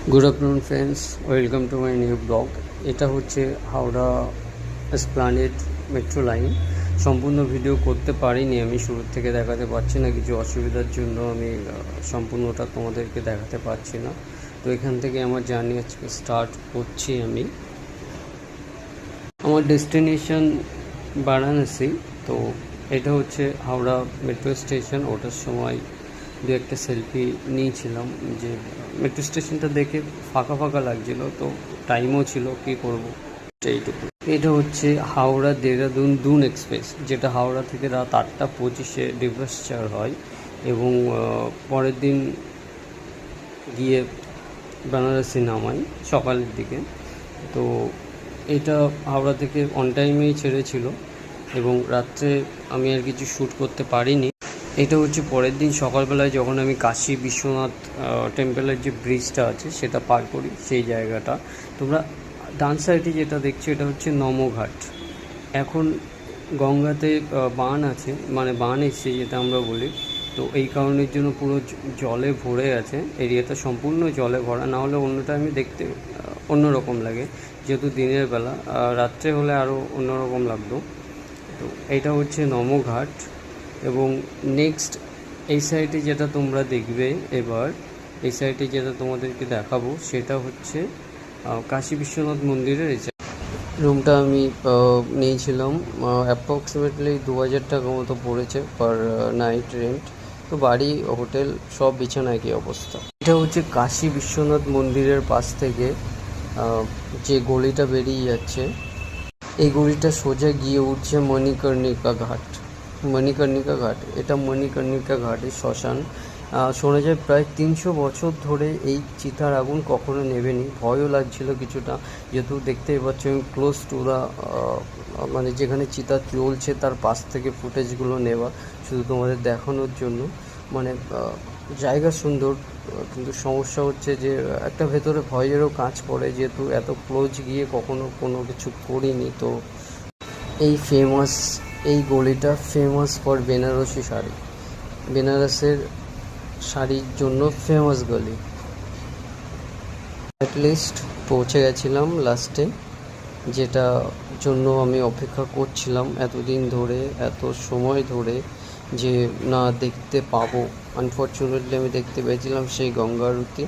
Good afternoon friends, welcome to my new blog. এটা হচ্ছে Howrah Esplanade metro line. সম্পূর্ণ video করতে পারিনি, আমি শুরুর থেকে দেখাতে পারছি না, কিছু অসুবিধার জন্য আমি সম্পূর্ণটা তোমাদেরকে দেখাতে পারছি না। তো এখান থেকে আমার জার্নি আজকে স্টার্ট করছি। আমার ডেস্টিনেশন বারাণসী। তো এটা হচ্ছে হাওড়া মেট্রো স্টেশন। ওটার সময় দু একটা সেলফি নিয়েছিলাম, যে মেট্রো স্টেশনটা দেখে ফাঁকা ফাঁকা লাগছিল, তো টাইমও ছিল, কী করব এইটুকু। এটা হচ্ছে হাওড়া দেহরাদুন দুন এক্সপ্রেস, যেটা হাওড়া থেকে রাত 8:25 ডিপার্চার হয় এবং পরের দিন গিয়ে বেনারসি নামাই সকালের দিকে। তো এটা হাওড়া থেকে অন টাইমেই ছেড়েছিল এবং রাত্রে আমি আর কিছু শ্যুট করতে পারিনি। এটা হচ্ছে পরের দিন সকালবেলায় যখন আমি কাশী বিশ্বনাথ টেম্পলের যে ব্রিজটা আছে সেটা পার করি, সেই জায়গাটা। তোমরা ডান সাইডে যেটা দেখছো এটা হচ্ছে নমঘাট। এখন গঙ্গাতে বান আছে, মানে বান এসছে যেটা আমরা বলি। তো এই কারণের জন্য পুরো জলে ভরে আছে, এরিয়াটা সম্পূর্ণ জলে ভরা। না হলে অন্য টাইমে দেখতে অন্যরকম লাগে, যেহেতু দিনের বেলা। রাত্রে হলে আরও অন্যরকম লাগতো। তো এইটা হচ্ছে নমঘাট। এবং নেক্সট এই সাইডে যেটা তোমরা দেখবে, এবার এই সাইডে যেটা তোমাদেরকে দেখাবো সেটা হচ্ছে কাশী বিশ্বনাথ মন্দিরের। রুমটা আমি নিয়েছিলাম, অ্যাপ্রক্সিমেটলি 2000 টাকা মতো পড়েছে পার নাইট রেন্ট। তো বাড়ি হোটেল সব বিছানা একই অবস্থা। এটা হচ্ছে কাশী বিশ্বনাথ মন্দিরের পাশ থেকে যে গলিটা বেরিয়ে যাচ্ছে, এই গলিটা সোজা গিয়ে উঠছে মণিকর্ণিকা ঘাট। মণিকর্ণিকা ঘাট, এটা মণিকর্ণিকা ঘাটের শ্মশান। শোনা যায় প্রায় 300 বছর ধরে এই চিতার আগুন কখনো নেভেনি। ভয়ও লাগছিল কিছুটা, যেহেতু দেখতেই পাচ্ছ আমি ক্লোজ টু দা, মানে যেখানে চিতা চলছে তার পাশ থেকে ফুটেজগুলো নেওয়া, শুধু তোমাদের দেখানোর জন্য। মানে জায়গা সুন্দর, কিন্তু সমস্যা হচ্ছে যে একটা ভেতরে ভয়েরও কাজ করে, যেহেতু এত ক্লোজ গিয়ে কখনো কোনো কিছু করিনি। তো এই গলিটা ফেমাস ফর বেনারসি শাড়ি, বেনারসের শাড়ির জন্য ফেমাস গলি। অ্যাটলিস্ট পৌঁছে গেছিলাম লাস্টে, যেটা জন্য আমি অপেক্ষা করছিলাম এতদিন ধরে, এত সময় ধরে, যে না দেখতে পাবো। আনফর্চুনেটলি আমি দেখতে পেয়েছিলাম সেই গঙ্গা আরতি।